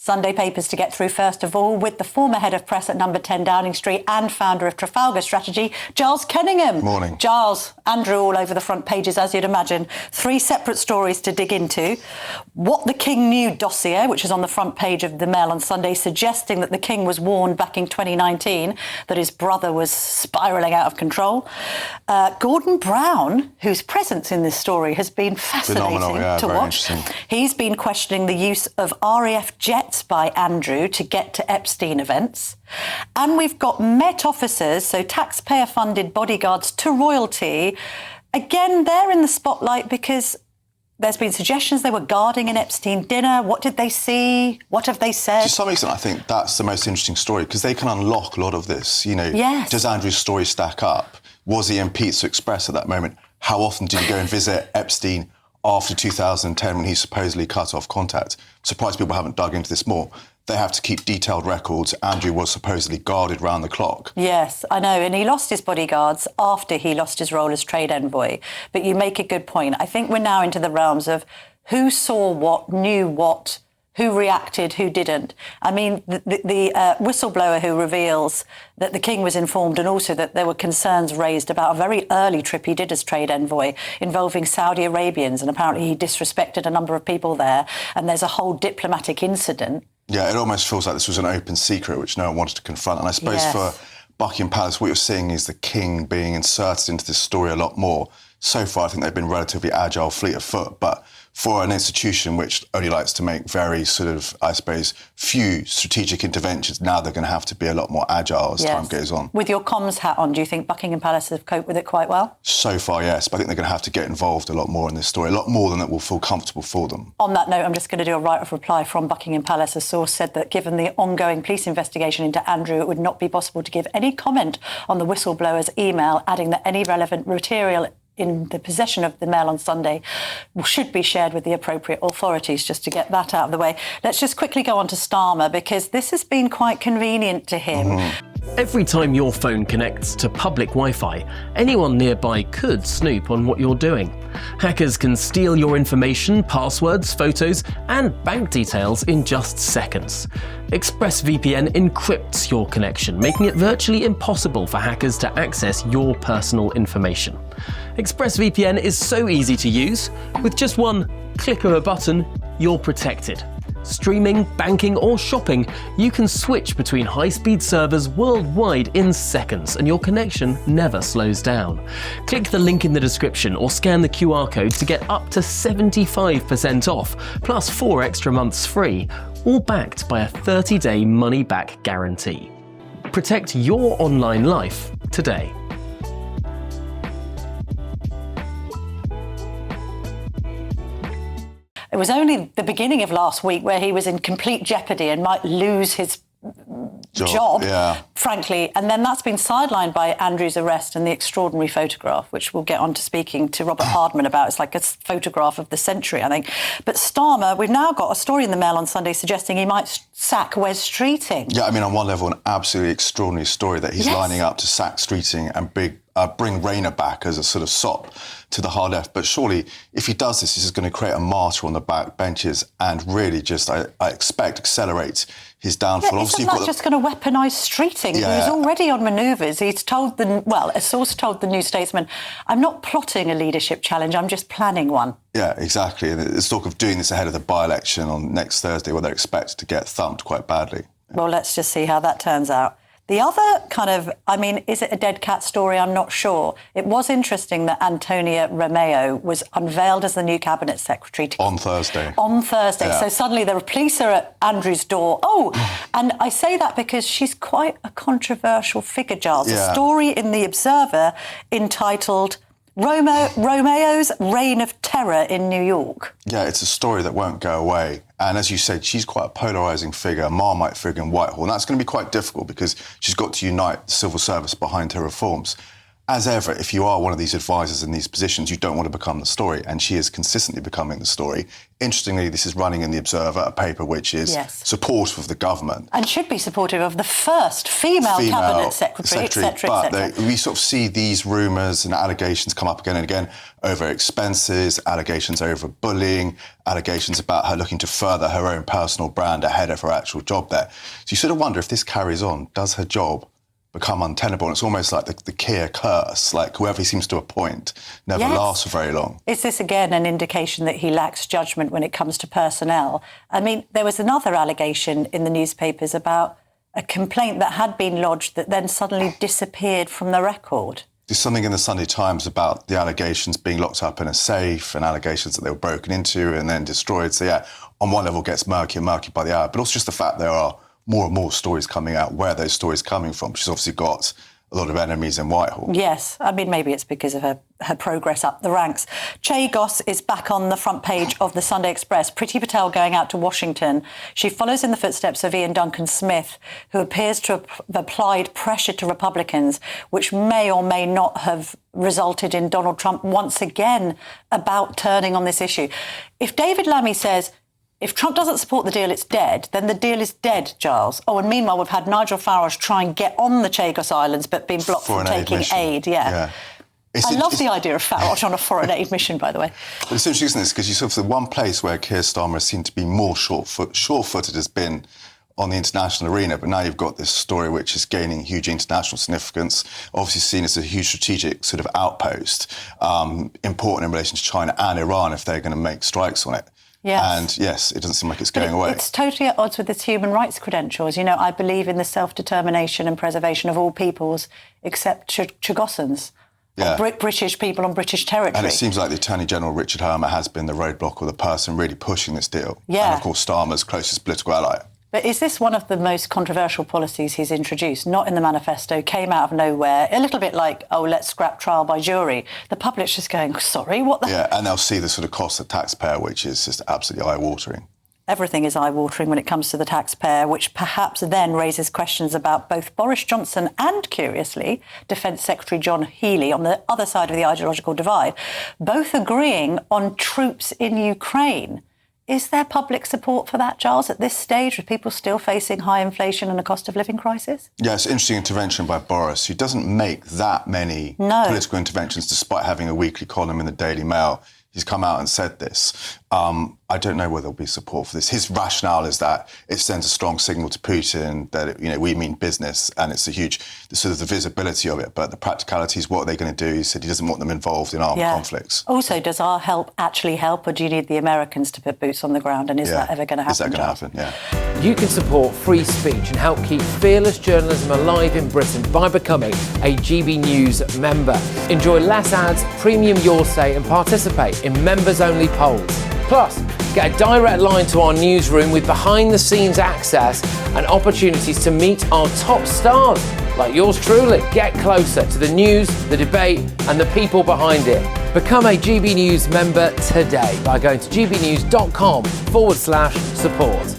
Sunday papers to get through first of all, with the former head of press at number 10 Downing Street and founder of Trafalgar Strategy, Giles Kenningham. Morning. Giles, Andrew all over the front pages, as you'd imagine. 3 separate stories to dig into. What the King Knew dossier, which is on the front page of the Mail on Sunday, suggesting that the King was warned back in 2019 that his brother was spiralling out of control. Gordon Brown, whose presence in this story has been fascinating to watch. He's been questioning the use of RAF jets by Andrew to get to Epstein events. And we've got Met officers, so taxpayer-funded bodyguards to royalty. Again, they're in the spotlight because there's been suggestions they were guarding an Epstein dinner. What did they see? What have they said? To some extent, I think that's the most interesting story because they can unlock a lot of this. You know, yes. Does Andrew's story stack up? Was he in Pizza Express at that moment? How often did he go and visit Epstein after 2010 when he supposedly cut off contact? I'm surprised people haven't dug into this more. They have to keep detailed records. Andrew was supposedly guarded round the clock. Yes, I know. And he lost his bodyguards after he lost his role as trade envoy. But you make a good point. I think we're now into the realms of who saw what, knew what, who reacted, who didn't. I mean, the whistleblower who reveals that the King was informed and also that there were concerns raised about a very early trip he did as trade envoy involving Saudi Arabians, and apparently he disrespected a number of people there, and there's a whole diplomatic incident. Yeah, it almost feels like this was an open secret which no one wanted to confront. And I suppose for Buckingham Palace, what you're seeing is the King being inserted into this story a lot more. So far, I think they've been relatively agile, fleet of foot, but for an institution which only likes to make very sort of, I suppose, few strategic interventions, now they're going to have to be a lot more agile as time goes on. With your comms hat on, do you think Buckingham Palace have coped with it quite well? So far, yes, but I think they're going to have to get involved a lot more in this story, a lot more than it will feel comfortable for them. On that note, I'm just going to do a right of reply from Buckingham Palace. A source said that given the ongoing police investigation into Andrew, it would not be possible to give any comment on the whistleblower's email, adding that any relevant material in the possession of the Mail on Sunday should be shared with the appropriate authorities, just to get that out of the way. Let's just quickly go on to Starmer, because this has been quite convenient to him. Every time your phone connects to public Wi-Fi, anyone nearby could snoop on what you're doing. Hackers can steal your information, passwords, photos, and bank details in just seconds. ExpressVPN encrypts your connection, making it virtually impossible for hackers to access your personal information. ExpressVPN is so easy to use. With just one click of a button, you're protected. Streaming, banking, or shopping, you can switch between high-speed servers worldwide in seconds, and your connection never slows down. Click the link in the description or scan the QR code to get up to 75% off, plus 4 extra months free, all backed by a 30-day money-back guarantee. Protect your online life today. It was only the beginning of last week where he was in complete jeopardy and might lose his job, frankly. And then that's been sidelined by Andrew's arrest and the extraordinary photograph, which we'll get on to speaking to Robert Hardman about. It's like a photograph of the century, I think. But Starmer, we've now got a story in the Mail on Sunday suggesting he might sack Wes Streeting. Yeah, I mean, on one level, an absolutely extraordinary story that he's lining up to sack Streeting and bring Rayner back as a sort of sop to the hard left. But surely, if he does this, is going to create a martyr on the back benches and really just, I expect, accelerate his downfall. Yeah, Obviously, isn't that just going to weaponise Streeting, who is already on manoeuvres? He's told a source told the New Statesman, I'm not plotting a leadership challenge, I'm just planning one. Yeah, exactly. And there's talk of doing this ahead of the by-election on next Thursday, where they're expected to get thumped quite badly. Well, let's just see how that turns out. The other kind of, I mean, is it a dead cat story? I'm not sure. It was interesting that Antonia Romeo was unveiled as the new cabinet secretary. On Thursday. On Thursday. Yeah. So suddenly the police are at Andrew's door. Oh, and I say that because she's quite a controversial figure, Giles. A story in The Observer entitled Romeo's Reign of Terror in New York. Yeah, it's a story that won't go away. And as you said, she's quite a polarising figure, a Marmite figure in Whitehall. And that's going to be quite difficult because she's got to unite the civil service behind her reforms. as ever, if you are one of these advisors in these positions, you don't want to become the story, and she is consistently becoming the story. Interestingly, this is running in The Observer, a paper which is supportive of the government. And should be supportive of the first female cabinet secretary, etc. We sort of see these rumours and allegations come up again and again over expenses, allegations over bullying, allegations about her looking to further her own personal brand ahead of her actual job there. So you sort of wonder if this carries on, does her job become untenable? And it's almost like the Keir curse, like whoever he seems to appoint never lasts for very long. Is this again an indication that he lacks judgment when it comes to personnel? I mean, there was another allegation in the newspapers about a complaint that had been lodged that then suddenly disappeared from the record. There's something in the Sunday Times about the allegations being locked up in a safe and allegations that they were broken into and then destroyed. So yeah, on one level gets murky and murky by the hour, but also just the fact there are more and more stories coming out, where those stories coming from. She's obviously got a lot of enemies in Whitehall. Yes, I mean, maybe it's because of her progress up the ranks. Goss is back on the front page of the Sunday Express. Priti Patel going out to Washington. She follows in the footsteps of Ian Duncan Smith, who appears to have applied pressure to Republicans, which may or may not have resulted in Donald Trump once again about turning on this issue. If David Lammy says, if Trump doesn't support the deal, it's dead, then the deal is dead, Giles. Oh, and meanwhile, we've had Nigel Farage try and get on the Chagos Islands, but been blocked from taking aid. I love the idea of Farage on a foreign aid mission, by the way. But it's interesting, isn't it? Because you sort of the one place where Keir Starmer seemed to be more sure-footed has been on the international arena, but now you've got this story which is gaining huge international significance, obviously seen as a huge strategic sort of outpost, important in relation to China and Iran if they're going to make strikes on it. Yes. And yes, it doesn't seem like it's going away. It's totally at odds with its human rights credentials. You know, I believe in the self-determination and preservation of all peoples except Chagossans. Yeah. British people on British territory. And it seems like the Attorney General, Richard Hermer, has been the roadblock or the person really pushing this deal. Yeah. And of course, Starmer's closest political ally. But is this one of the most controversial policies he's introduced? Not in the manifesto, came out of nowhere, a little bit like, oh, let's scrap trial by jury. The public's just going, sorry, what the... Yeah, and they'll see the sort of cost of the taxpayer, which is just absolutely eye-watering. Everything is eye-watering when it comes to the taxpayer, which perhaps then raises questions about both Boris Johnson and, curiously, Defence Secretary John Healey on the other side of the ideological divide, both agreeing on troops in Ukraine. Is there public support for that, Giles, at this stage, with people still facing high inflation and a cost of living crisis? Yes, interesting intervention by Boris, who doesn't make that many political interventions despite having a weekly column in the Daily Mail. He's come out and said this. I don't know whether there'll be support for this. His rationale is that it sends a strong signal to Putin that, we mean business, and it's a huge, sort of the visibility of it. But the practicalities, what are they going to do? He said he doesn't want them involved in armed conflicts. Also, does our help actually help, or do you need the Americans to put boots on the ground? And is that ever going to happen? Is that going to happen? Yeah. You can support free speech and help keep fearless journalism alive in Britain by becoming a GB News member. Enjoy less ads, premium your say, and participate in members-only polls. Plus, get a direct line to our newsroom with behind-the-scenes access and opportunities to meet our top stars, like yours truly. Get closer to the news, the debate, and the people behind it. Become a GB News member today by going to gbnews.com/support.